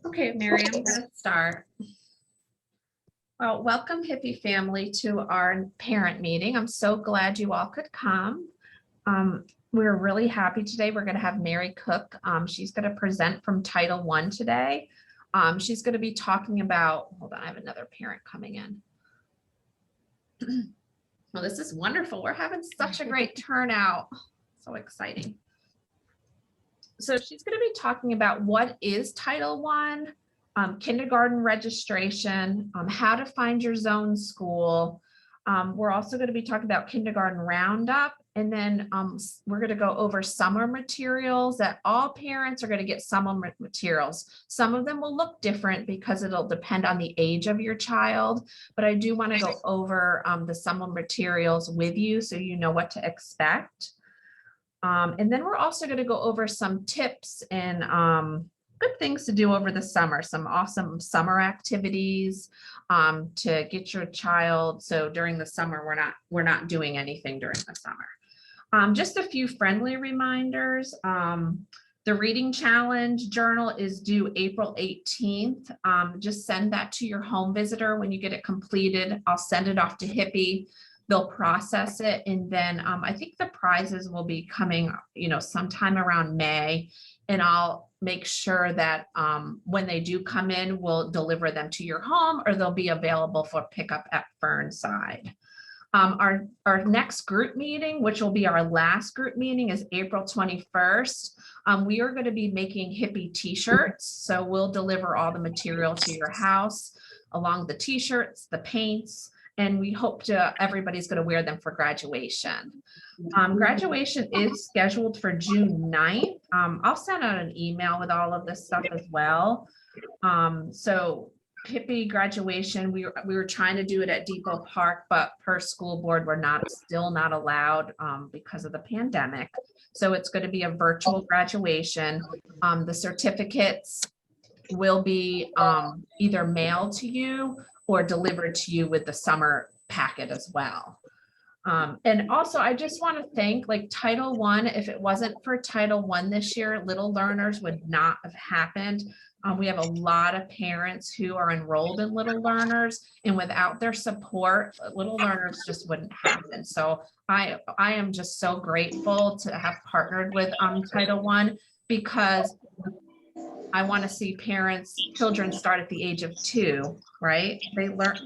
Okay, Mary, I'm going to start. Well, welcome HIPPY family to our parent meeting. I'm so glad you all could come. We're really happy today. We're going to have Mary Cook. She's going to present from Title I today. She's going to be talking about, hold on, I have another parent coming in. Well, this is wonderful. We're having such a great turnout. So exciting. So she's going to be talking about what is Title I, kindergarten registration, how to find your zone school. We're also going to be talking about kindergarten roundup, and then we're going to go over summer materials that all parents are going to get summer materials. Some of them will look different because it'll depend on the age of your child, but I do want to go over the summer materials with you so you know what to expect. And then we're also going to go over some tips and good things to do over the summer, some awesome summer activities to get your child. So during the summer, we're not doing anything during the summer. Just a few friendly reminders. The reading challenge journal is due April 18th. Just send that to your home visitor when you get it completed. I'll send it off to HIPPY. They'll process it, and then I think the prizes will be coming, sometime around May, and I'll make sure that when they do come in, we'll deliver them to your home, or they'll be available for pickup at Fernside. Our next group meeting, which will be our last group meeting, is April 21st. We are going to be making HIPPY t-shirts, so we'll deliver all the material to your house, along the t-shirts, the paints, and we hope everybody's going to wear them for graduation. Graduation is scheduled for June 9th. I'll send out an email with all of this stuff as well. So HIPPY graduation, we were trying to do it at Depot Park, but per school board, we're still not allowed because of the pandemic. So it's going to be a virtual graduation. The certificates will be either mailed to you or delivered to you with the summer packet as well. And also, I just want to thank Title I. If it wasn't for Title I this year, Little Learners would not have happened. We have a lot of parents who are enrolled in Little Learners, and without their support, Little Learners just wouldn't happen. So I am just so grateful to have partnered with Title I, because I want to see children start at the age of 2, right?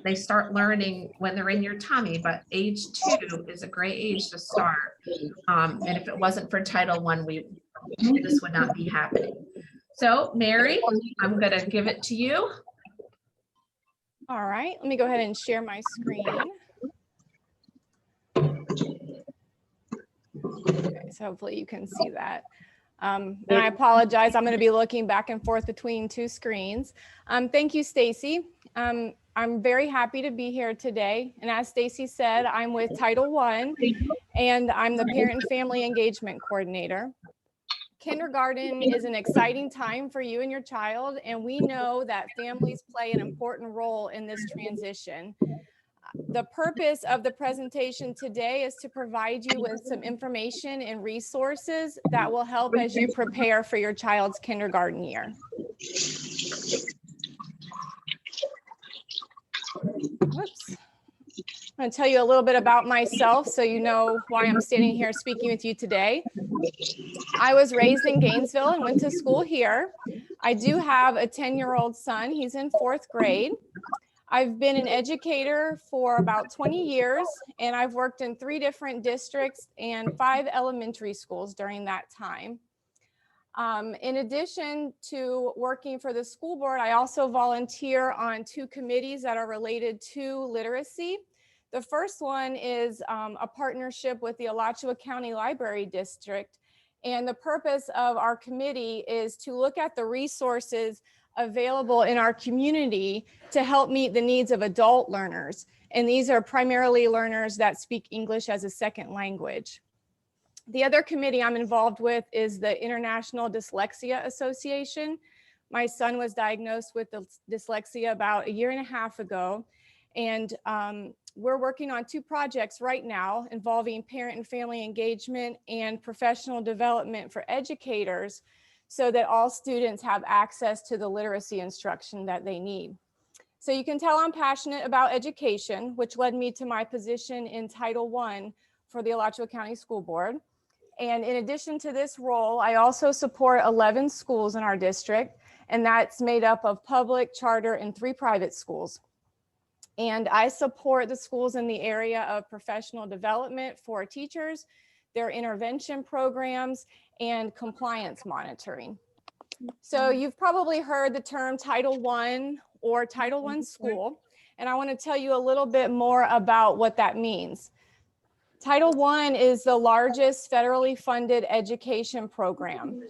They start learning when they're in your tummy, but age 2 is a great age to start. And if it wasn't for Title I, this would not be happening. So Mary, I'm going to give it to you. All right, let me go ahead and share my screen. Okay, so hopefully you can see that. And I apologize, I'm going to be looking back and forth between 2 screens. Thank you, Stacy. I'm very happy to be here today. And as Stacy said, I'm with Title I, and I'm the Parent and Family Engagement Coordinator. Kindergarten is an exciting time for you and your child, and we know that families play an important role in this transition. The purpose of the presentation today is to provide you with some information and resources that will help as you prepare for your child's kindergarten year. Whoops. I'm going to tell you a little bit about myself so you know why I'm standing here speaking with you today. I was raised in Gainesville and went to school here. I do have a 10-year-old son. He's in 4th grade. I've been an educator for about 20 years, and I've worked in 3 different districts and 5 elementary schools during that time. In addition to working for the school board, I also volunteer on 2 committees that are related to literacy. The first one is a partnership with the Alachua County Library District. And the purpose of our committee is to look at the resources available in our community to help meet the needs of adult learners. And these are primarily learners that speak English as a second language. The other committee I'm involved with is the International Dyslexia Association. My son was diagnosed with dyslexia about 1.5 years ago. And we're working on 2 projects right now involving parent and family engagement and professional development for educators so that all students have access to the literacy instruction that they need. So you can tell I'm passionate about education, which led me to my position in Title I for the Alachua County School Board. And in addition to this role, I also support 11 schools in our district, and that's made up of public, charter, and 3 private schools. And I support the schools in the area of professional development for teachers, their intervention programs, and compliance monitoring. So you've probably heard the term Title I or Title I school, and I want to tell you a little bit more about what that means. Title I is the largest federally funded education program,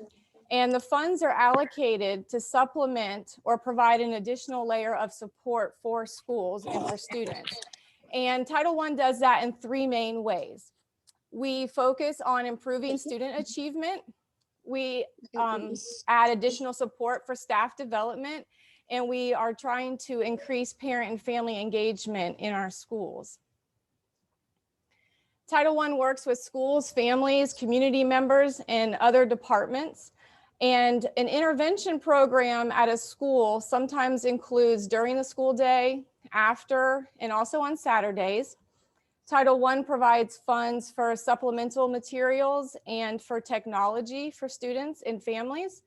and the funds are allocated to supplement or provide an additional layer of support for schools and for students. And Title I does that in 3 main ways. We focus on improving student achievement. We add additional support for staff development, and we are trying to increase parent and family engagement in our schools. Title I works with schools, families, community members, and other departments. And an intervention program at a school sometimes includes during the school day, after, and also on Saturdays. Title I provides funds for supplemental materials and for technology for students and families.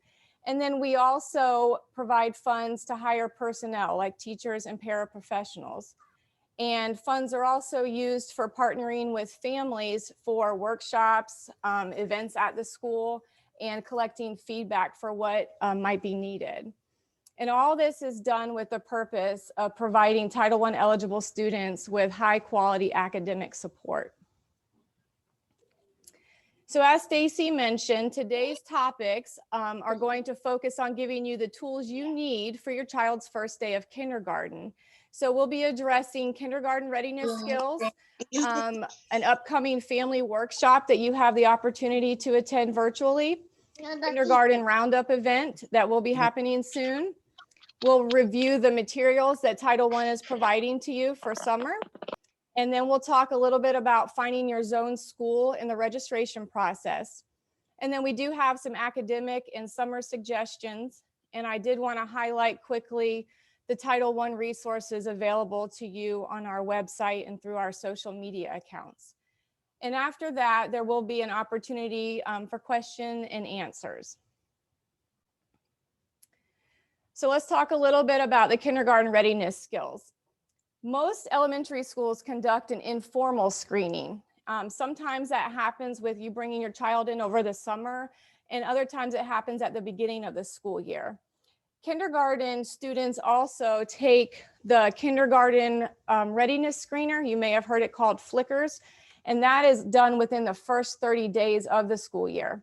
And then we also provide funds to hire personnel like teachers and paraprofessionals. And funds are also used for partnering with families for workshops, events at the school, and collecting feedback for what might be needed. And all this is done with the purpose of providing Title I eligible students with high quality academic support. So as Stacy mentioned, today's topics are going to focus on giving you the tools you need for your child's first day of kindergarten. So we'll be addressing kindergarten readiness skills, an upcoming family workshop that you have the opportunity to attend virtually, kindergarten roundup event that will be happening soon. We'll review the materials that Title I is providing to you for summer. And then we'll talk a little bit about finding your zone school in the registration process. And then we do have some academic and summer suggestions. And I did want to highlight quickly the Title I resources available to you on our website and through our social media accounts. And after that, there will be an opportunity for question and answers. So let's talk a little bit about the kindergarten readiness skills. Most elementary schools conduct an informal screening. Sometimes that happens with you bringing your child in over the summer, and other times it happens at the beginning of the school year. Kindergarten students also take the kindergarten readiness screener. You may have heard it called Flickers, and that is done within the first 30 days of the school year.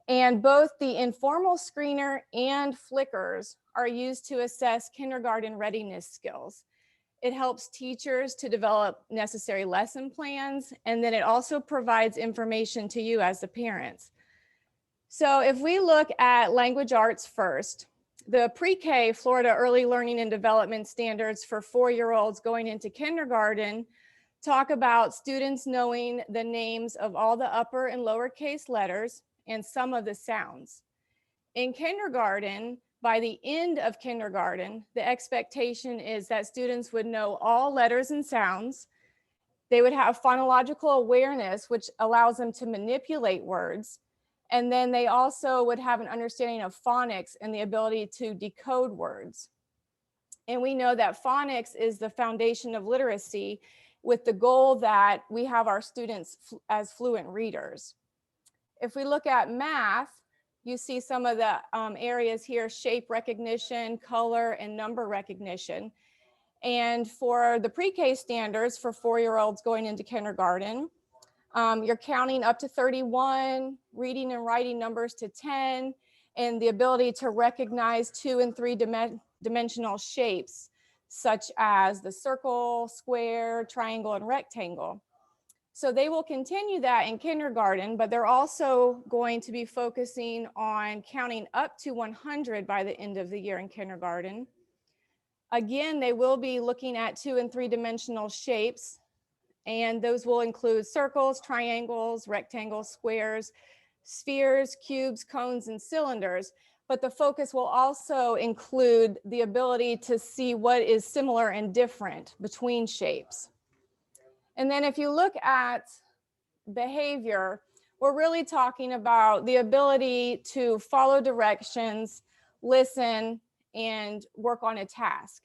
And both the informal screener and Flickers are used to assess kindergarten readiness skills. It helps teachers to develop necessary lesson plans, and then it also provides information to you as the parents. So if we look at language arts first, the pre-K Florida Early Learning and Development Standards for 4-year-olds going into kindergarten talk about students knowing the names of all the upper and lowercase letters and some of the sounds. In kindergarten, by the end of kindergarten, the expectation is that students would know all letters and sounds. They would have phonological awareness, which allows them to manipulate words. And then they also would have an understanding of phonics and the ability to decode words. And we know that phonics is the foundation of literacy, with the goal that we have our students as fluent readers. If we look at math, you see some of the areas here: shape recognition, color, and number recognition. And for the pre-K standards for 4-year-olds going into kindergarten, you're counting up to 31, reading and writing numbers to 10, and the ability to recognize 2 and 3 dimensional shapes, such as the circle, square, triangle, and rectangle. So they will continue that in kindergarten, but they're also going to be focusing on counting up to 100 by the end of the year in kindergarten. Again, they will be looking at 2 and 3 dimensional shapes, and those will include circles, triangles, rectangles, squares, spheres, cubes, cones, and cylinders. But the focus will also include the ability to see what is similar and different between shapes. And then if you look at behavior, we're really talking about the ability to follow directions, listen, and work on a task.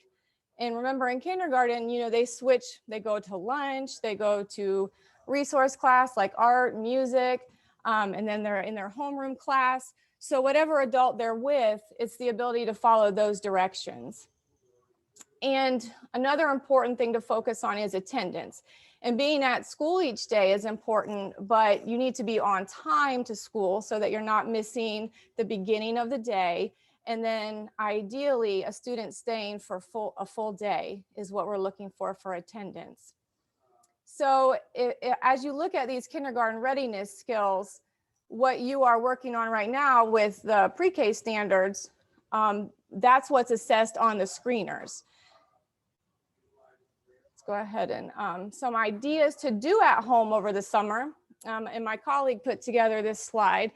And remember, in kindergarten, you know, they switch, they go to lunch, they go to resource class like art, music, and then they're in their homeroom class. So whatever adult they're with, it's the ability to follow those directions. And another important thing to focus on is attendance. And being at school each day is important, but you need to be on time to school so that you're not missing the beginning of the day. And then ideally, a student staying for a full day is what we're looking for attendance. So as you look at these kindergarten readiness skills, what you are working on right now with the pre-K standards, that's what's assessed on the screeners. Let's go ahead and some ideas to do at home over the summer. And my colleague put together this slide.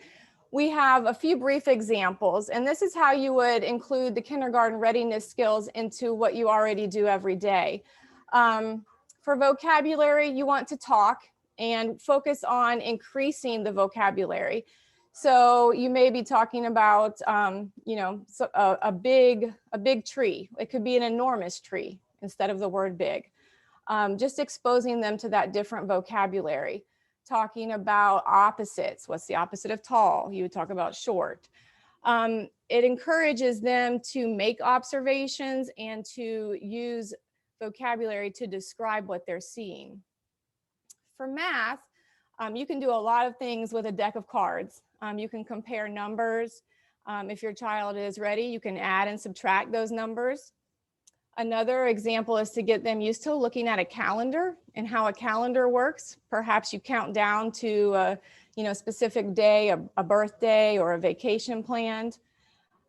We have a few brief examples, and this is how you would include the kindergarten readiness skills into what you already do every day. For vocabulary, you want to talk and focus on increasing the vocabulary. So you may be talking about, you know, a big tree. It could be an enormous tree instead of the word big. Just exposing them to that different vocabulary. Talking about opposites. What's the opposite of tall? You would talk about short. It encourages them to make observations and to use vocabulary to describe what they're seeing. For math, you can do a lot of things with a deck of cards. You can compare numbers. If your child is ready, you can add and subtract those numbers. Another example is to get them used to looking at a calendar and how a calendar works. Perhaps you count down to a, you know, specific day, a birthday or a vacation planned.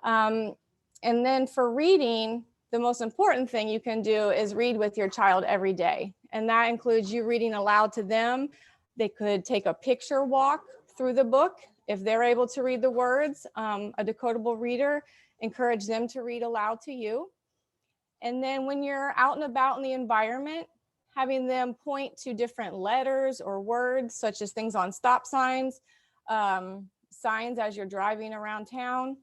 And then for reading, the most important thing you can do is read with your child every day. And that includes you reading aloud to them. They could take a picture walk through the book. If they're able to read the words, a decodable reader, encourage them to read aloud to you. And then when you're out and about in the environment, having them point to different letters or words, such as things on stop signs, signs as you're driving around town.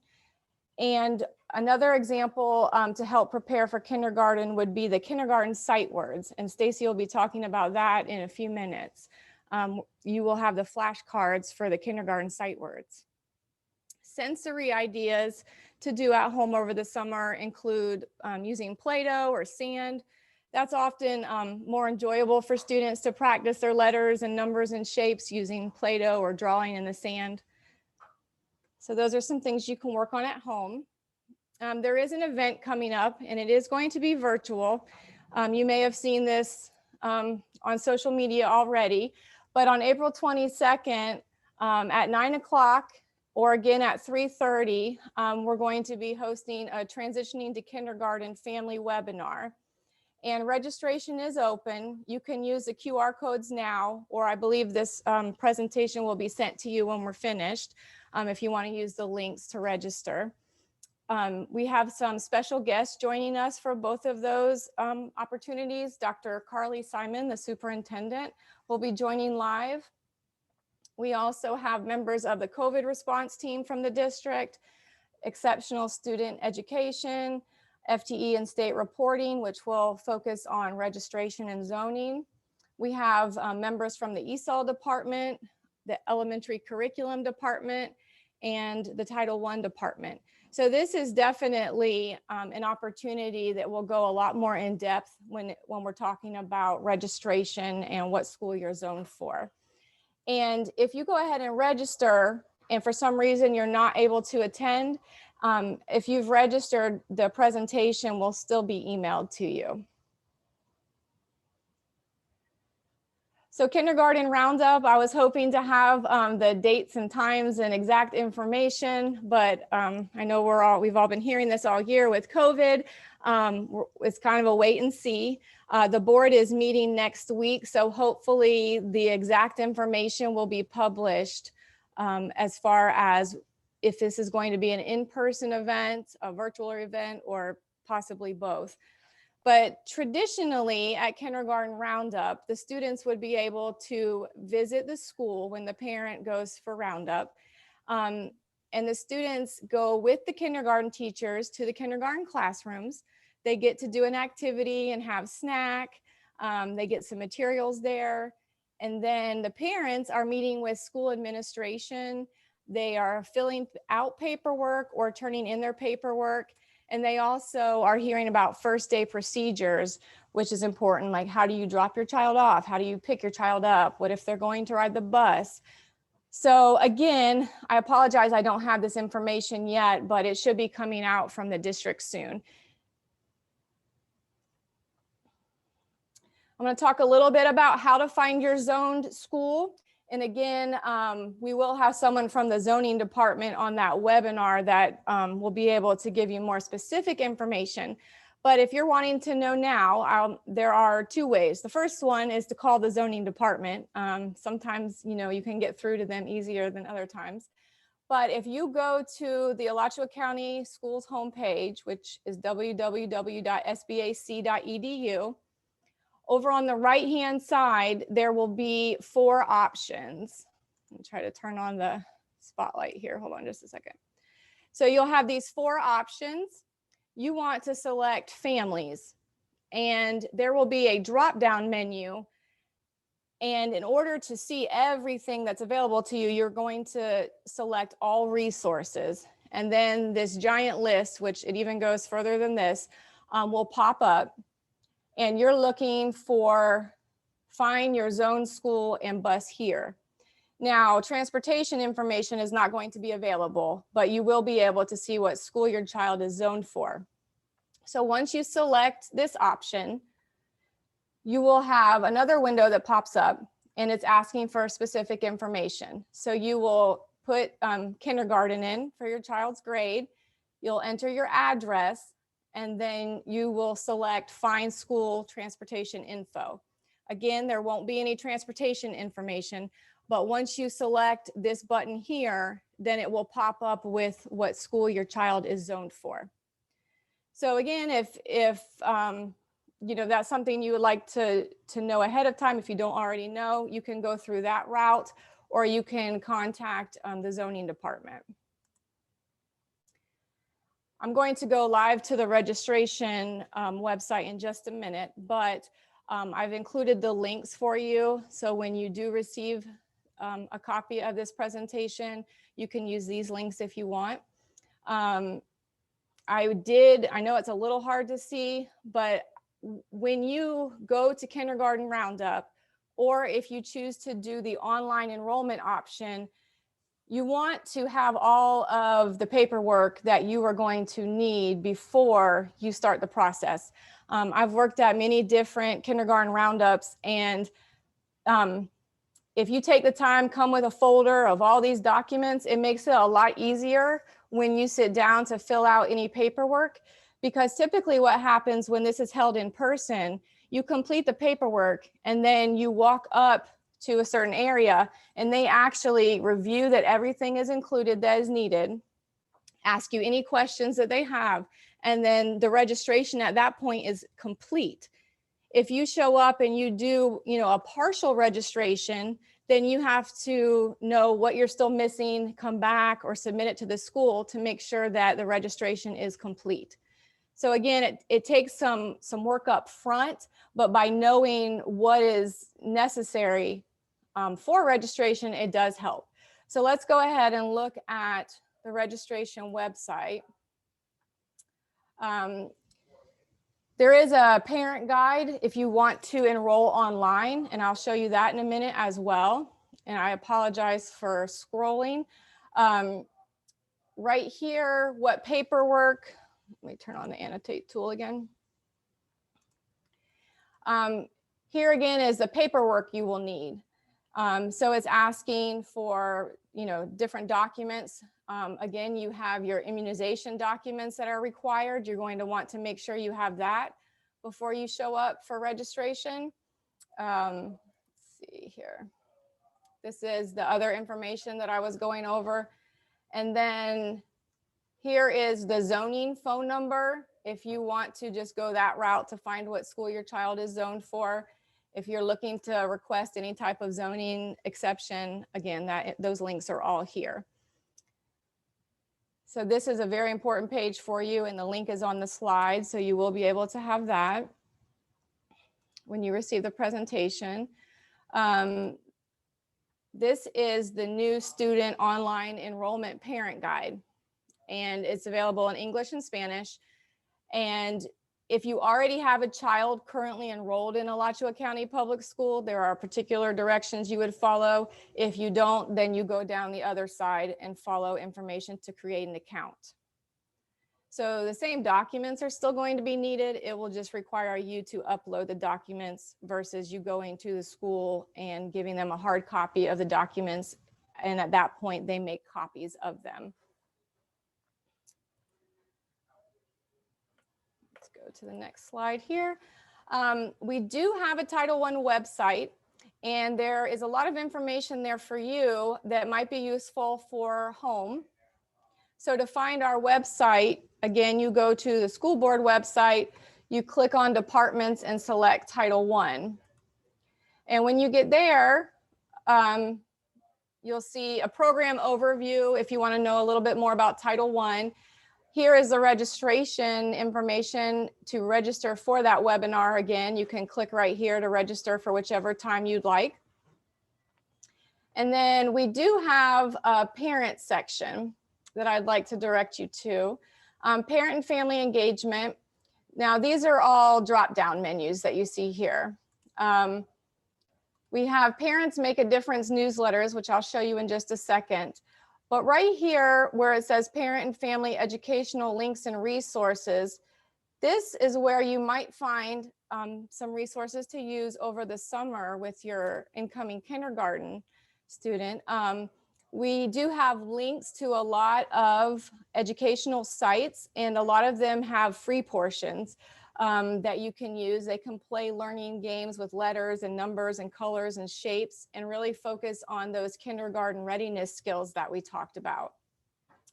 And another example to help prepare for kindergarten would be the kindergarten sight words. And Stacy will be talking about that in a few minutes. You will have the flashcards for the kindergarten sight words. Sensory ideas to do at home over the summer include using Play-Doh or sand. That's often more enjoyable for students to practice their letters and numbers and shapes using Play-Doh or drawing in the sand. So those are some things you can work on at home. There is an event coming up, and it is going to be virtual. You may have seen this on social media already, but on April 22nd at 9 o'clock, or again at 3:30, we're going to be hosting a Transitioning to Kindergarten family webinar. And registration is open. You can use the QR codes now, or I believe this presentation will be sent to you when we're finished, if you want to use the links to register. We have some special guests joining us for both of those opportunities. Dr. Carly Simon, the superintendent, will be joining live. We also have members of the COVID response team from the district, exceptional student education, FTE and state reporting, which will focus on registration and zoning. We have members from the ESOL department, the elementary curriculum department, and the Title I department. So this is definitely an opportunity that will go a lot more in depth when we're talking about registration and what school you're zoned for. And if you go ahead and register, and for some reason you're not able to attend, if you've registered, the presentation will still be emailed to you. So kindergarten roundup, I was hoping to have the dates and times and exact information, but I know we've all been hearing this all year with COVID. It's kind of a wait and see. The board is meeting next week, so hopefully the exact information will be published as far as if this is going to be an in-person event, a virtual event, or possibly both. But traditionally at kindergarten roundup, the students would be able to visit the school when the parent goes for roundup. And the students go with the kindergarten teachers to the kindergarten classrooms. They get to do an activity and have snack. They get some materials there. And then the parents are meeting with school administration. They are filling out paperwork or turning in their paperwork. And they also are hearing about first day procedures, which is important. Like, how do you drop your child off? How do you pick your child up? What if they're going to ride the bus? So again, I apologize, I don't have this information yet, but it should be coming out from the district soon. I'm going to talk a little bit about how to find your zoned school. And again, we will have someone from the zoning department on that webinar that will be able to give you more specific information. But if you're wanting to know now, there are two ways. The first one is to call the zoning department. Sometimes, you can get through to them easier than other times. But if you go to the Alachua County Schools homepage, which is www.sbac.edu, over on the right-hand side, there will be 4 options. Let me try to turn on the spotlight here. Hold on just a second. So you'll have these 4 options. You want to select families, and there will be a drop-down menu. And in order to see everything that's available to you, you're going to select all resources. And then this giant list, which it even goes further than this, will pop up. And you're looking for find your zone school and bus here. Now, transportation information is not going to be available, but you will be able to see what school your child is zoned for. So once you select this option, you will have another window that pops up, and it's asking for specific information. So you will put kindergarten in for your child's grade. You'll enter your address, and then you will select find school transportation info. Again, there won't be any transportation information, but once you select this button here, then it will pop up with what school your child is zoned for. So again, if that's something you would like to know ahead of time, if you don't already know, you can go through that route, or you can contact the zoning department. I'm going to go live to the registration website in just a minute, but I've included the links for you. So when you do receive a copy of this presentation, you can use these links if you want. I know it's a little hard to see, but when you go to kindergarten roundup, or if you choose to do the online enrollment option, you want to have all of the paperwork that you are going to need before you start the process. I've worked at many different kindergarten roundups, and if you take the time, come with a folder of all these documents, it makes it a lot easier when you sit down to fill out any paperwork, because typically what happens when this is held in person, you complete the paperwork and then you walk up to a certain area and they actually review that everything is included that is needed, ask you any questions that they have, and then the registration at that point is complete. If you show up and you do, a partial registration, then you have to know what you're still missing, come back or submit it to the school to make sure that the registration is complete. So again, it takes some work up front, but by knowing what is necessary for registration, it does help. So let's go ahead and look at the registration website. There is a parent guide if you want to enroll online, and I'll show you that in a minute as well. And I apologize for scrolling. Right here, what paperwork, let me turn on the annotate tool again. Here again is the paperwork you will need. So it's asking for, different documents. Again, you have your immunization documents that are required. You're going to want to make sure you have that before you show up for registration. Let's see here. This is the other information that I was going over. And then here is the zoning phone number if you want to just go that route to find what school your child is zoned for. If you're looking to request any type of zoning exception, again, those links are all here. So this is a very important page for you, and the link is on the slide, so you will be able to have that when you receive the presentation. This is the new student online enrollment parent guide, and it's available in English and Spanish. And if you already have a child currently enrolled in Alachua County Public School, there are particular directions you would follow. If you don't, then you go down the other side and follow information to create an account. So the same documents are still going to be needed. It will just require you to upload the documents versus you going to the school and giving them a hard copy of the documents. And at that point, they make copies of them. Go to the next slide here. We do have a Title I website, and there is a lot of information there for you that might be useful for home. So to find our website, again, you go to the school board website, you click on departments and select Title I. And when you get there, you'll see a program overview if you want to know a little bit more about Title I. Here is the registration information to register for that webinar. Again, you can click right here to register for whichever time you'd like. And then we do have a parent section that I'd like to direct you to. Parent and family engagement. Now, these are all drop-down menus that you see here. We have Parents Make a Difference newsletters, which I'll show you in just a second. But right here where it says parent and family educational links and resources, this is where you might find some resources to use over the summer with your incoming kindergarten student. We do have links to a lot of educational sites, and a lot of them have free portions that you can use. They can play learning games with letters and numbers and colors and shapes and really focus on those kindergarten readiness skills that we talked about.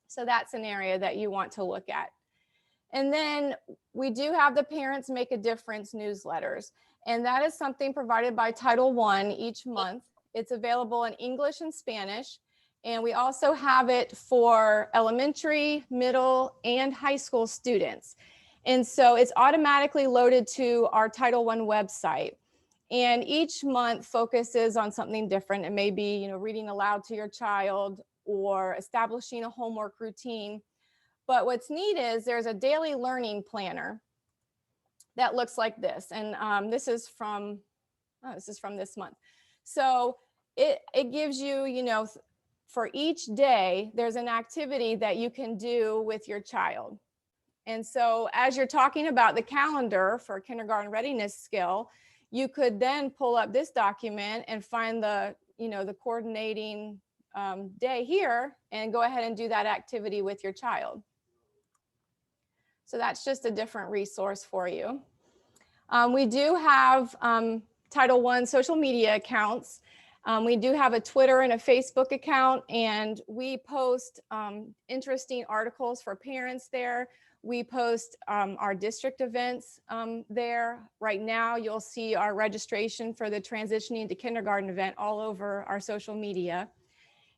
So that's an area that you want to look at. And then we do have the Parents Make a Difference newsletters, and that is something provided by Title I each month. It's available in English and Spanish, and we also have it for elementary, middle, and high school students. And so it's automatically loaded to our Title I website. And each month focuses on something different. It may be, reading aloud to your child or establishing a homework routine. But what's neat is there's a daily learning planner that looks like this. And this is from this month. So it gives you, for each day, there's an activity that you can do with your child. And so as you're talking about the calendar for kindergarten readiness skill, you could then pull up this document and find the coordinating day here and go ahead and do that activity with your child. So that's just a different resource for you. We do have Title I social media accounts. We do have a Twitter and a Facebook account, and we post interesting articles for parents there. We post our district events there. Right now, you'll see our registration for the Transitioning to Kindergarten event all over our social media.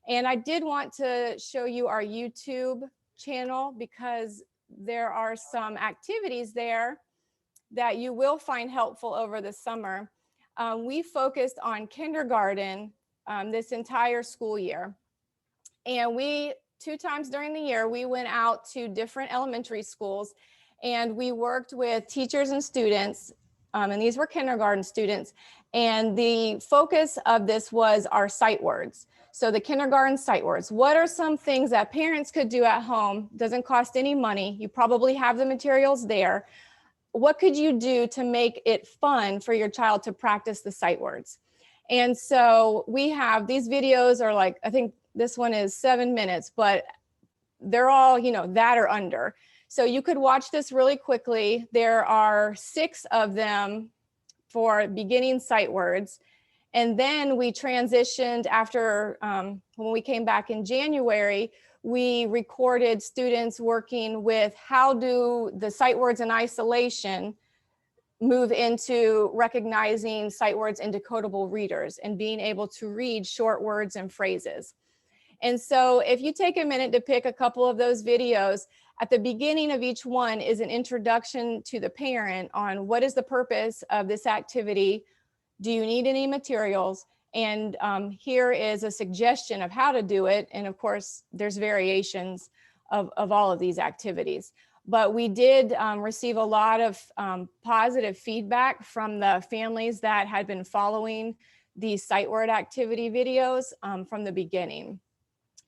And I did want to show you our YouTube channel because there are some activities there that you will find helpful over the summer. We focused on kindergarten this entire school year. And we, 2 times during the year, we went out to different elementary schools and we worked with teachers and students, and these were kindergarten students. And the focus of this was our sight words. So the kindergarten sight words, what are some things that parents could do at home? Doesn't cost any money. You probably have the materials there. What could you do to make it fun for your child to practice the sight words? And so we have these videos are like, I think this one is 7 minutes, but they're all, you know, that or under. So you could watch this really quickly. There are 6 of them for beginning sight words. And then we transitioned after, when we came back in January, we recorded students working with how do the sight words in isolation move into recognizing sight words in decodable readers and being able to read short words and phrases. And so if you take a minute to pick a couple of those videos, at the beginning of each one is an introduction to the parent on what is the purpose of this activity. Do you need any materials? And here is a suggestion of how to do it. And of course, there's variations of all of these activities. But we did receive a lot of positive feedback from the families that had been following these sight word activity videos from the beginning.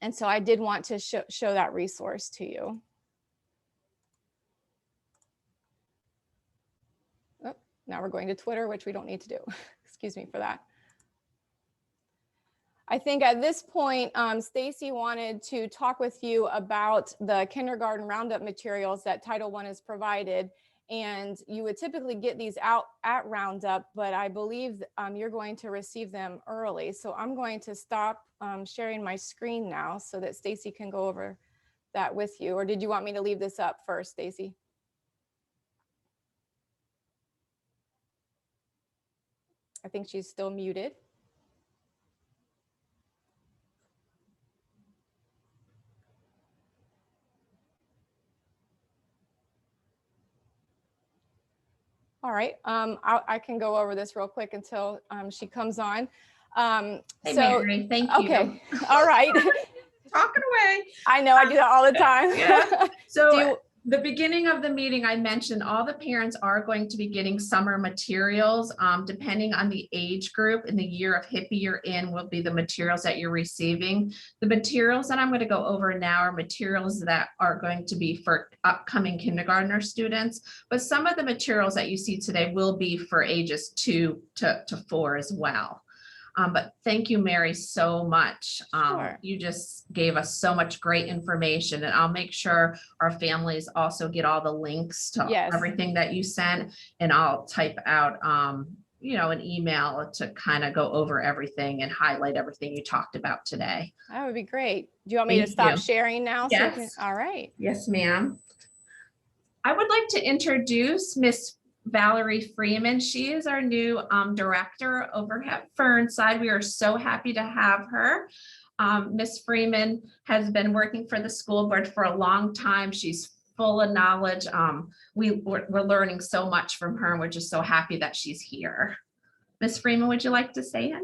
And so I did want to show that resource to you. Oh, now we're going to Twitter, which we don't need to do. Excuse me for that. I think at this point, Stacy wanted to talk with you about the kindergarten roundup materials that Title I has provided. And you would typically get these out at Roundup, but I believe you're going to receive them early. So I'm going to stop sharing my screen now so that Stacy can go over that with you. Or did you want me to leave this up first, Stacy? I think she's still muted. All right, I can go over this real quick until she comes on. Hey, Mary, thank you. Okay, all right. Talking away. I know, I do that all the time. Yeah. So the beginning of the meeting, I mentioned all the parents are going to be getting summer materials, depending on the age group and the year of HIPPY you're in will be the materials that you're receiving. The materials that I'm going to go over now are materials that are going to be for upcoming kindergartner students, but some of the materials that you see today will be for ages 2 to 4 as well. But thank you, Mary, so much. Sure. You just gave us so much great information, and I'll make sure our families also get all the links to everything that you sent, and I'll type out, you know, an email to kind of go over everything and highlight everything you talked about today. That would be great. Do you want me to stop sharing now? Yes. All right. Yes, ma'am. I would like to introduce Miss Valerie Freeman. She is our new director over at Fernside. We are so happy to have her. Miss Freeman has been working for the school board for a long time. She's full of knowledge. We're learning so much from her, and we're just so happy that she's here. Miss Freeman, would you like to say anything?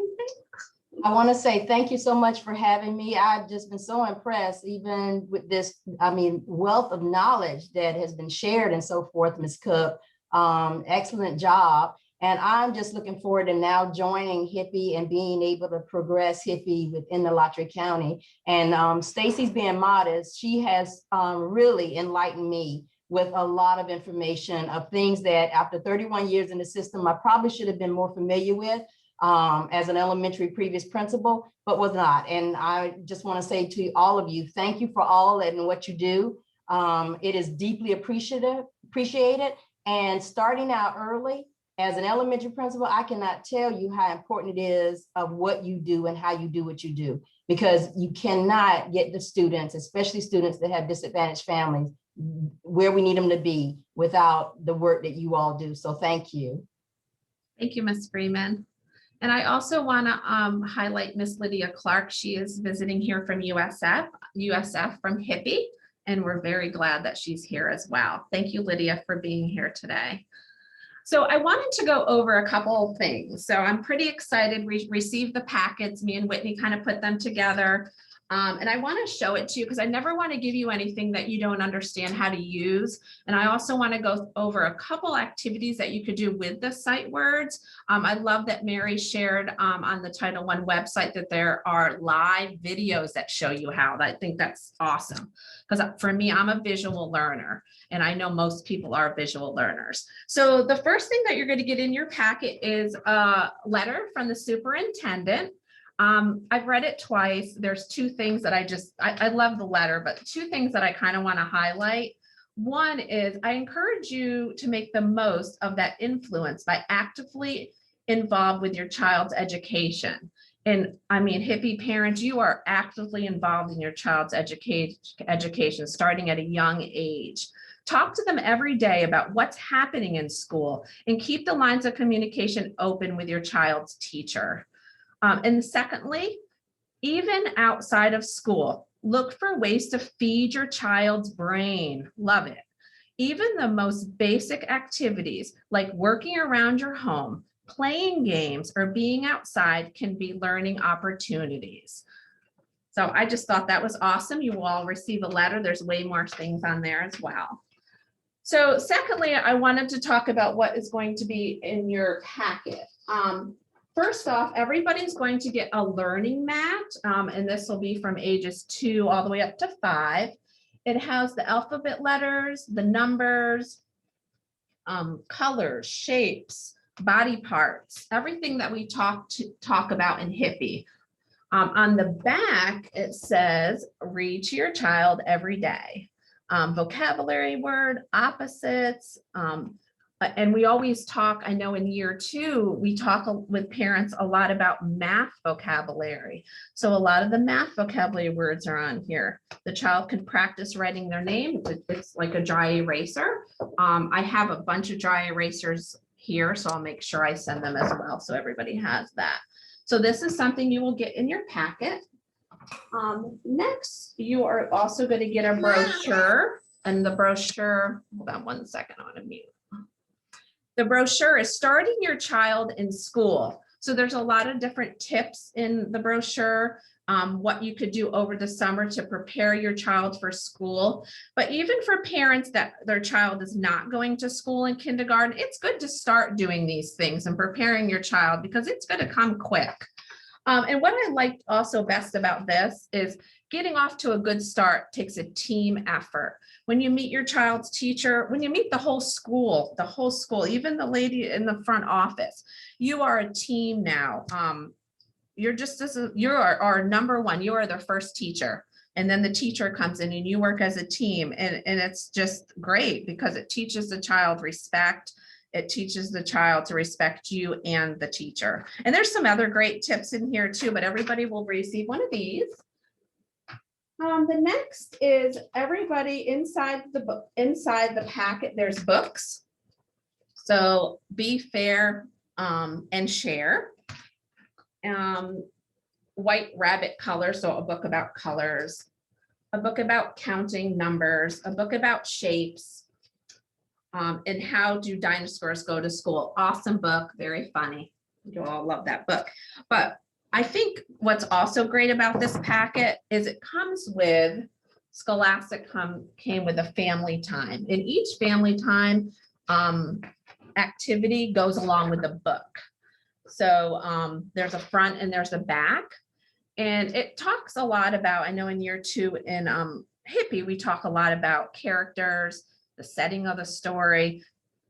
I want to say thank you so much for having me. I've just been so impressed, even with this, wealth of knowledge that has been shared and so forth, Ms. Cook. Excellent job. And I'm just looking forward to now joining HIPPY and being able to progress HIPPY within the Lottery County. And Stacy's being modest. She has really enlightened me with a lot of information of things that after 31 years in the system, I probably should have been more familiar with as an elementary previous principal, but was not. And I just want to say to all of you, thank you for all and what you do. It is deeply appreciated. And starting out early as an elementary principal, I cannot tell you how important it is of what you do and how you do what you do, because you cannot get the students, especially students that have disadvantaged families, where we need them to be without the work that you all do. So thank you. Thank you, Ms. Freeman. And I also want to highlight Miss Lydia Clark. She is visiting here from USF from HIPPY. And we're very glad that she's here as well. Thank you, Lydia, for being here today. So I wanted to go over a couple of things. So I'm pretty excited. We received the packets. Me and Whitney kind of put them together. And I want to show it to you because I never want to give you anything that you don't understand how to use. And I also want to go over a couple activities that you could do with the sight words. I love that Mary shared on the Title I website that there are live videos that show you how. I think that's awesome because for me, I'm a visual learner and I know most people are visual learners. So the first thing that you're going to get in your packet is a letter from the superintendent. I've read it twice. There's two things that I love the letter, but two things that I kind of want to highlight. One is I encourage you to make the most of that influence by actively involved with your child's education. And I mean, HIPPY parents, you are actively involved in your child's education starting at a young age. Talk to them every day about what's happening in school and keep the lines of communication open with your child's teacher. And secondly, even outside of school, look for ways to feed your child's brain. Love it. Even the most basic activities like working around your home, playing games, or being outside can be learning opportunities. So I just thought that was awesome. You will all receive a letter. There's way more things on there as well. So secondly, I wanted to talk about what is going to be in your packet. First off, everybody's going to get a learning mat, and this will be from ages 2 all the way up to 5. It has the alphabet letters, the numbers, colors, shapes, body parts, everything that we talk about in HIPPY. On the back, it says, read to your child every day. Vocabulary word, opposites, and we always talk, I know in year 2, we talk with parents a lot about math vocabulary. So a lot of the math vocabulary words are on here. The child can practice writing their name. It's like a dry eraser. I have a bunch of dry erasers here, so I'll make sure I send them as well so everybody has that. So this is something you will get in your packet. Next, you are also going to get a brochure, and the brochure, hold on one second, I want to mute. The brochure is starting your child in school. So there's a lot of different tips in the brochure, what you could do over the summer to prepare your child for school. But even for parents that their child is not going to school in kindergarten, it's good to start doing these things and preparing your child because it's going to come quick. And what I liked also best about this is getting off to a good start takes a team effort. When you meet your child's teacher, when you meet the whole school, even the lady in the front office, you are a team now. You're our number one, you are their first teacher. And then the teacher comes in and you work as a team. And it's just great because it teaches the child respect. It teaches the child to respect you and the teacher. And there's some other great tips in here too, but everybody will receive one of these. The next is everybody inside the packet, there's books. So be fair and share. White rabbit color, so a book about colors, a book about counting numbers, a book about shapes, and how do dinosaurs go to school. Awesome book, very funny. You all love that book. But I think what's also great about this packet is it comes with, Scholastic came with a family time. And each family time activity goes along with the book. So there's a front and there's a back. And it talks a lot about, I know in year 2 in HIPPY, we talk a lot about characters, the setting of the story,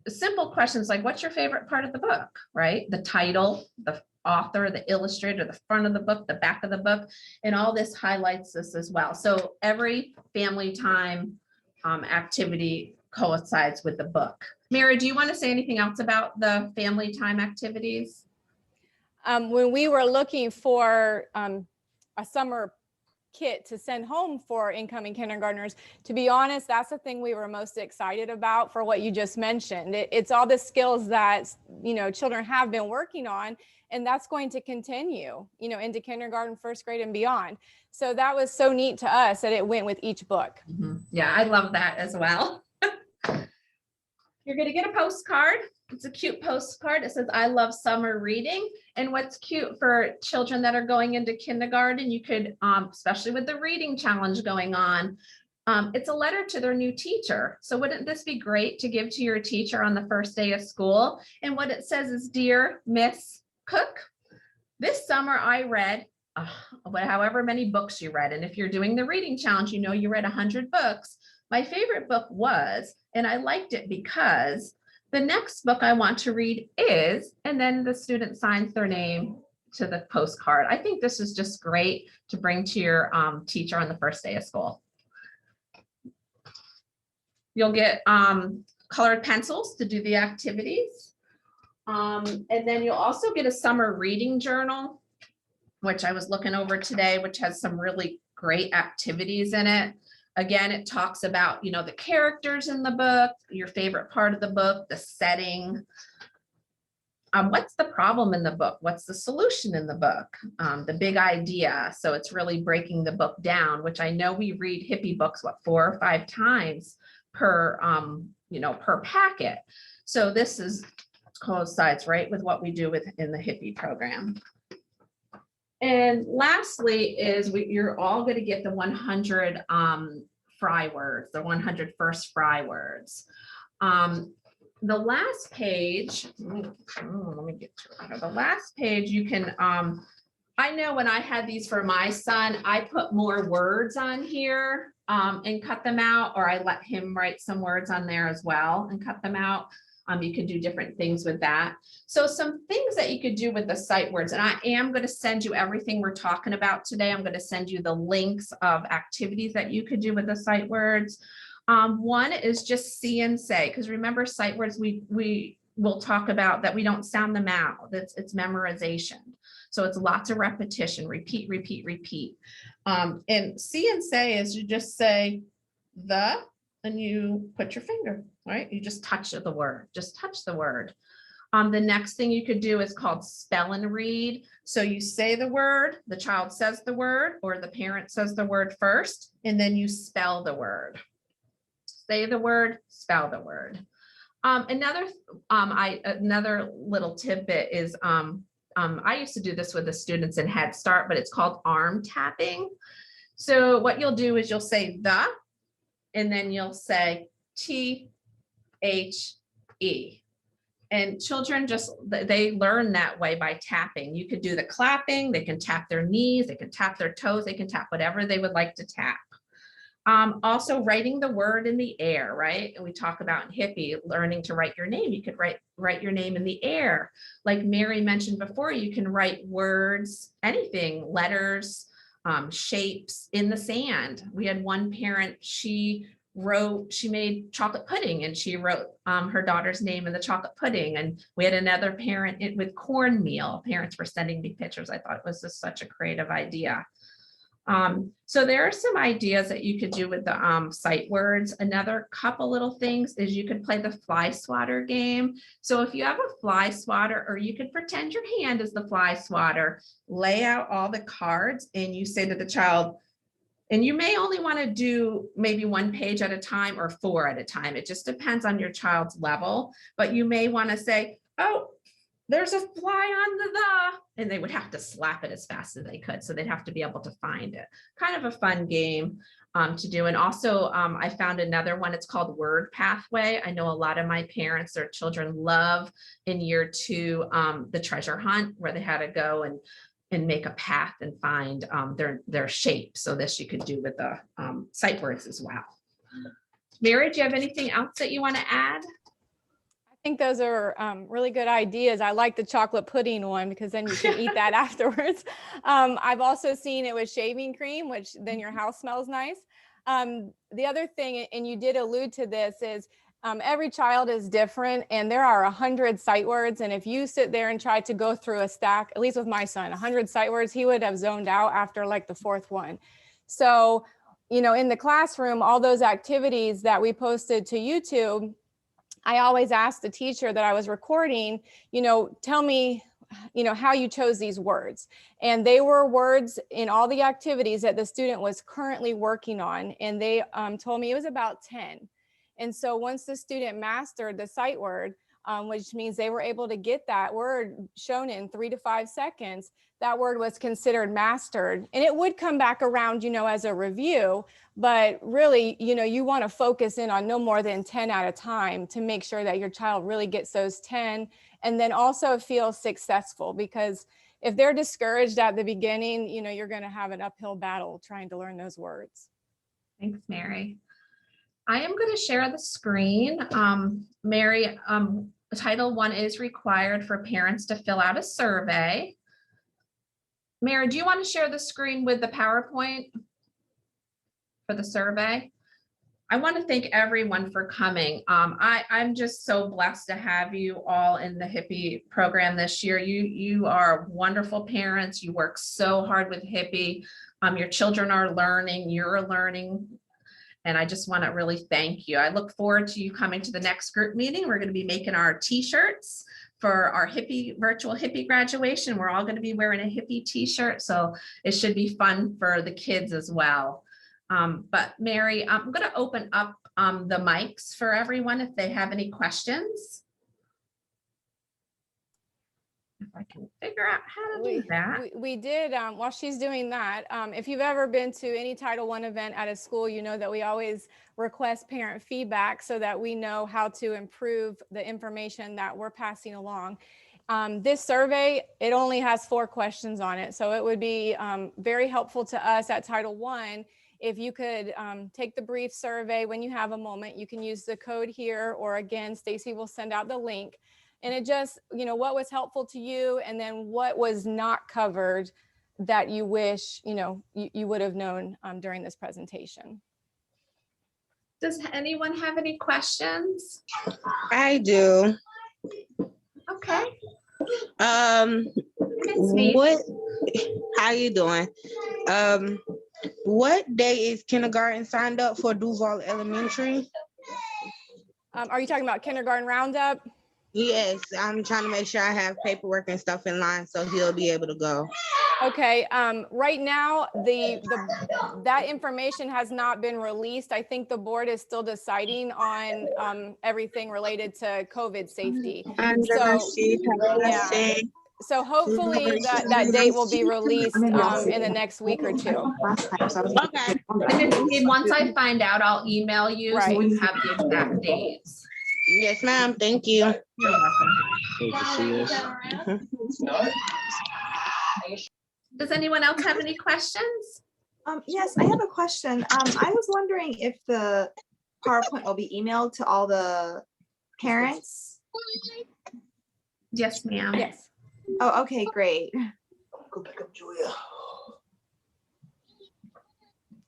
simple questions like, what's your favorite part of the book, right? The title, the author, the illustrator, the front of the book, the back of the book, and all this highlights this as well. So every family time activity coincides with the book. Mary, do you want to say anything else about the family time activities? When we were looking for a summer kit to send home for incoming kindergartners, to be honest, that's the thing we were most excited about for what you just mentioned. It's all the skills that, children have been working on, and that's going to continue, into kindergarten, first grade and beyond. So that was so neat to us that it went with each book. Mm-hmm. Yeah, I love that as well. You're going to get a postcard. It's a cute postcard. It says, I love summer reading. And what's cute for children that are going into kindergarten, you could, especially with the reading challenge going on, it's a letter to their new teacher. So wouldn't this be great to give to your teacher on the first day of school? And what it says is, Dear Miss Cook, this summer I read however many books you read. And if you're doing the reading challenge, you know you read 100 books. My favorite book was, and I liked it because the next book I want to read is, and then the student signs their name to the postcard. I think this is just great to bring to your teacher on the first day of school. You'll get colored pencils to do the activities. And then you'll also get a summer reading journal, which I was looking over today, which has some really great activities in it. Again, it talks about, you know, the characters in the book, your favorite part of the book, the setting. What's the problem in the book? What's the solution in the book? The big idea. So it's really breaking the book down, which I know we read HIPPY books, 4 or 5 times per, per packet. So this is coincides right with what we do in the HIPPY program. And lastly is you're all going to get the 100 fry words, the 100 first fry words. The last page, let me get to it. The last page you can, I know when I had these for my son, I put more words on here and cut them out, or I let him write some words on there as well and cut them out. You can do different things with that. So some things that you could do with the sight words, and I am going to send you everything we're talking about today. I'm going to send you the links of activities that you could do with the sight words. One is just see and say, because remember sight words, we will talk about that we don't sound them out. It's memorization. So it's lots of repetition, repeat, repeat, repeat. And see and say is you just say the, and you put your finger, right? You just touch the word, just touch the word. The next thing you could do is called spell and read. So you say the word, the child says the word, or the parent says the word first, and then you spell the word. Say the word, spell the word. Another little tidbit is, I used to do this with the students in Head Start, but it's called arm tapping. So what you'll do is you'll say the, and then you'll say T-H-E. And children they learn that way by tapping. You could do the clapping, they can tap their knees, they can tap their toes, they can tap whatever they would like to tap. Also writing the word in the air, right? And we talk about in HIPPY, learning to write your name. You could write your name in the air. Like Mary mentioned before, you can write words, anything, letters, shapes in the sand. We had one parent, she made chocolate pudding and she wrote her daughter's name in the chocolate pudding. And we had another parent with cornmeal. Parents were sending me pictures. I thought it was just such a creative idea. So there are some ideas that you could do with the sight words. Another couple little things is you could play the fly swatter game. So if you have a fly swatter, or you could pretend your hand is the fly swatter, lay out all the cards and you say to the child, and you may only want to do maybe 1 page at a time or 4 at a time. It just depends on your child's level, but you may want to say, oh, there's a fly on the, and they would have to slap it as fast as they could. So they'd have to be able to find it. Kind of a fun game to do. And also I found another one, it's called Word Pathway. I know a lot of my parents, their children love in year 2, the treasure hunt, where they had to go and make a path and find their shape. So this you could do with the sight words as well. Mary, do you have anything else that you want to add? I think those are really good ideas. I like the chocolate pudding one because then you can eat that afterwards. I've also seen it with shaving cream, which then your house smells nice. The other thing, and you did allude to this, is every child is different and there are 100 sight words. And if you sit there and try to go through a stack, at least with my son, 100 sight words, he would have zoned out after like the 4th one. So, you know, in the classroom, all those activities that we posted to YouTube, I always asked the teacher that I was recording, you know, tell me, you know, how you chose these words. And they were words in all the activities that the student was currently working on. And they told me it was about 10. And so once the student mastered the sight word, which means they were able to get that word shown in 3 to 5 seconds, that word was considered mastered. And it would come back around, as a review, but really, you want to focus in on no more than 10 at a time to make sure that your child really gets those 10, and then also feel successful, because if they're discouraged at the beginning, you're going to have an uphill battle trying to learn those words. Thanks, Mary. I am going to share the screen. Mary, Title I is required for parents to fill out a survey. Mary, do you want to share the screen with the PowerPoint for the survey? I want to thank everyone for coming. I'm just so blessed to have you all in the HIPPY program this year. You are wonderful parents. You work so hard with HIPPY. Your children are learning, you're learning. And I just want to really thank you. I look forward to you coming to the next group meeting. We're going to be making our t-shirts for our HIPPY virtual HIPPY graduation. We're all going to be wearing a HIPPY t-shirt, so it should be fun for the kids as well. But Mary, I'm going to open up the mics for everyone if they have any questions. If I can figure out how to do that. We did, while she's doing that, if you've ever been to any Title I event at a school, you know that we always request parent feedback so that we know how to improve the information that we're passing along. This survey, it only has 4 questions on it. So it would be very helpful to us at Title I if you could take the brief survey when you have a moment. You can use the code here, or again, Stacy will send out the link. And it just, what was helpful to you, and then what was not covered that you wish, you would have known during this presentation. Does anyone have any questions? I do. Okay. What, how you doing? What day is kindergarten signed up for Duval Elementary? Are you talking about kindergarten roundup? Yes, I'm trying to make sure I have paperwork and stuff in line so he'll be able to go. Okay, right now, that information has not been released. I think the board is still deciding on everything related to COVID safety. So hopefully that date will be released in the next week or 2. Okay. And once I find out, I'll email you so Right. you have the exact dates. Yes, ma'am. Thank you. You're welcome. Does anyone else have any questions? Yes, I have a question. I was wondering if the PowerPoint will be emailed to all the parents. Yes, ma'am. Yes. Oh, okay, great. Go pick up Julia.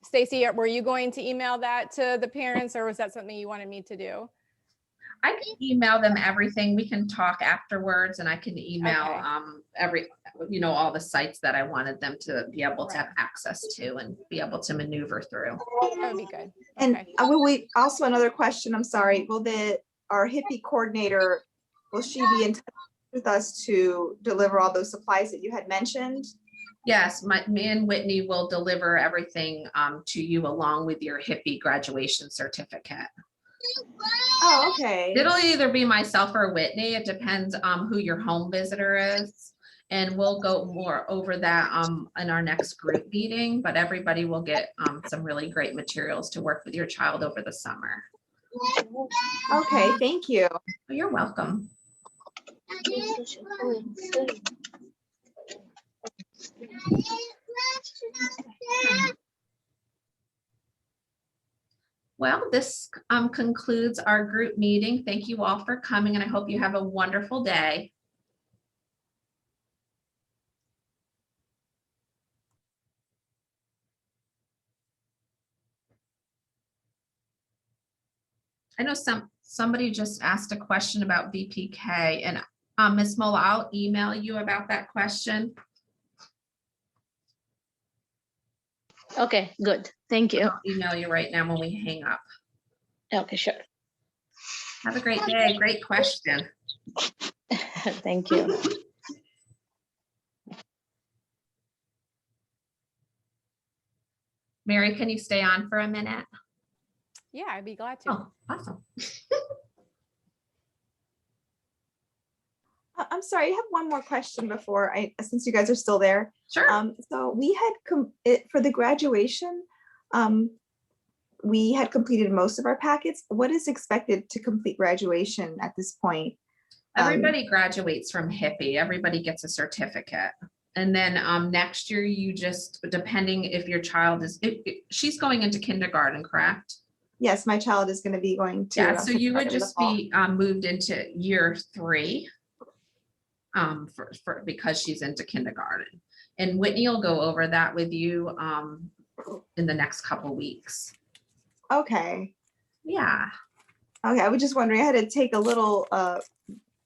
Stacy, were you going to email that to the parents, or was that something you wanted me to do? I can email them everything. We can talk afterwards, and I can email all the sites that I wanted them to be able to have access to and be able to maneuver through. That would be good. And Okay. will we, also another question, I'm sorry, our HIPPY coordinator, will she be in touch with us to deliver all those supplies that you had mentioned? Yes, me and Whitney will deliver everything to you along with your HIPPY graduation certificate. Oh, okay. It'll either be myself or Whitney. It depends on who your home visitor is. And we'll go more over that in our next group meeting, but everybody will get some really great materials to work with your child over the summer. Okay, thank you. You're welcome. Well, this concludes our group meeting. Thank you all for coming, and I hope you have a wonderful day. I know somebody just asked a question about VPK, and Ms. Mola, I'll email you about that question. Okay, good. Thank you. I'll email you right now when we hang up. Okay, sure. Have a great day. Great question. Thank you. Mary, can you stay on for a minute? Yeah, I'd be glad to. Oh, awesome. I'm sorry, I have one more question before since you guys are still there. Sure. So we had for the graduation, we had completed most of our packets. What is expected to complete graduation at this point? Everybody graduates from HIPPY. Everybody gets a certificate. And then next year, you just, depending if your child is, she's going into kindergarten, correct? Yes, my child is going to be going to. Yeah, so you would kindergarten in the just fall. be moved into year 3 because she's into kindergarten. And Whitney will go over that with you in the next couple weeks. Okay. Yeah. Okay, I was just wondering, I had to take a little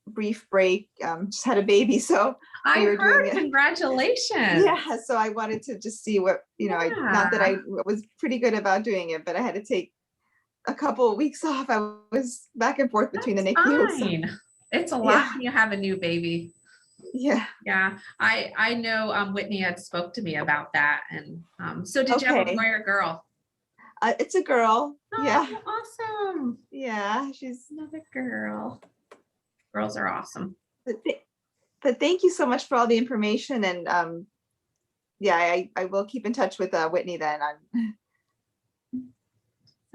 brief break, just had a baby, so I we were doing heard, it. congratulations. Yeah, so I wanted to just see what, not that I was pretty good about doing it, but I had to take a couple of weeks off. I was back and forth between the NICU. So, Fine. It's a lot Yeah. when you have a new baby. yeah. Yeah, I know Whitney had spoke to me about that. And so did you have a Okay. boy or girl? It's a girl. Oh, Yeah. awesome. Yeah. She's, Another girl. Girls are awesome. but thank you so much for all the information. And yeah, I will keep in touch with Whitney then.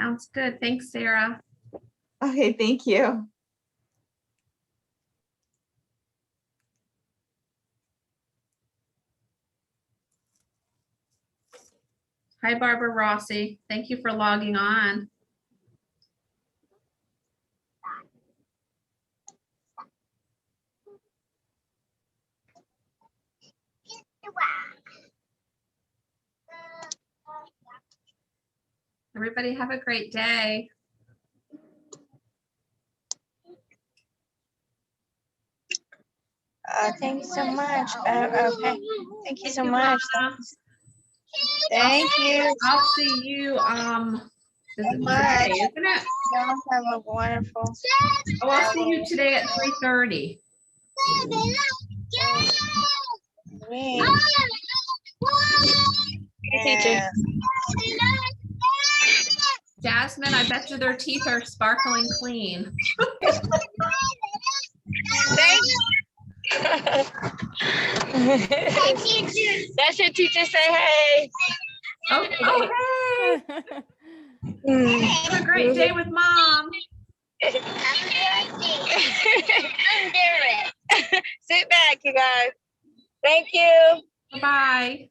Sounds good. Thanks, Sarah. Okay, thank you. Hi, Barbara Rossi. Thank you for logging on. Everybody have a great day. Thank you so much. Okay. Thank you so much. Thank you. I'll see you. This is Friday, isn't it? Y'all have a wonderful. Oh, I'll see you today at 3:30. week. Teacher. Jasmine, I bet you their teeth are sparkling clean. That's your teacher. Say hey. Oh, hey. Have a great day with mom. Sit back, you guys. Thank you. Bye.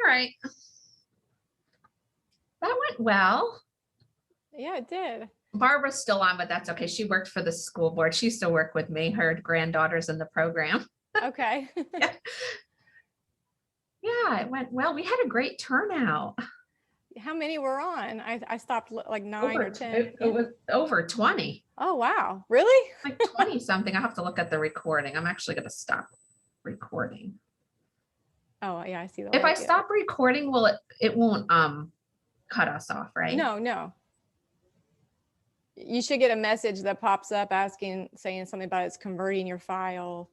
All right. That went well. Yeah, it did. Barbara's still on, but that's okay. She worked for the school board. She used to work with me. Her granddaughter's in the program. Okay. Yeah, it went well. We had a great turnout. How many were on? I stopped like 9 or 10. It was over 20, Oh, wow. Really? like 20 something. I have to look at the recording. I'm actually going to stop recording. Oh, yeah, I see. If I stop recording, it won't cut us off, right? No, no. You should get a message that pops up saying something about it's converting your file.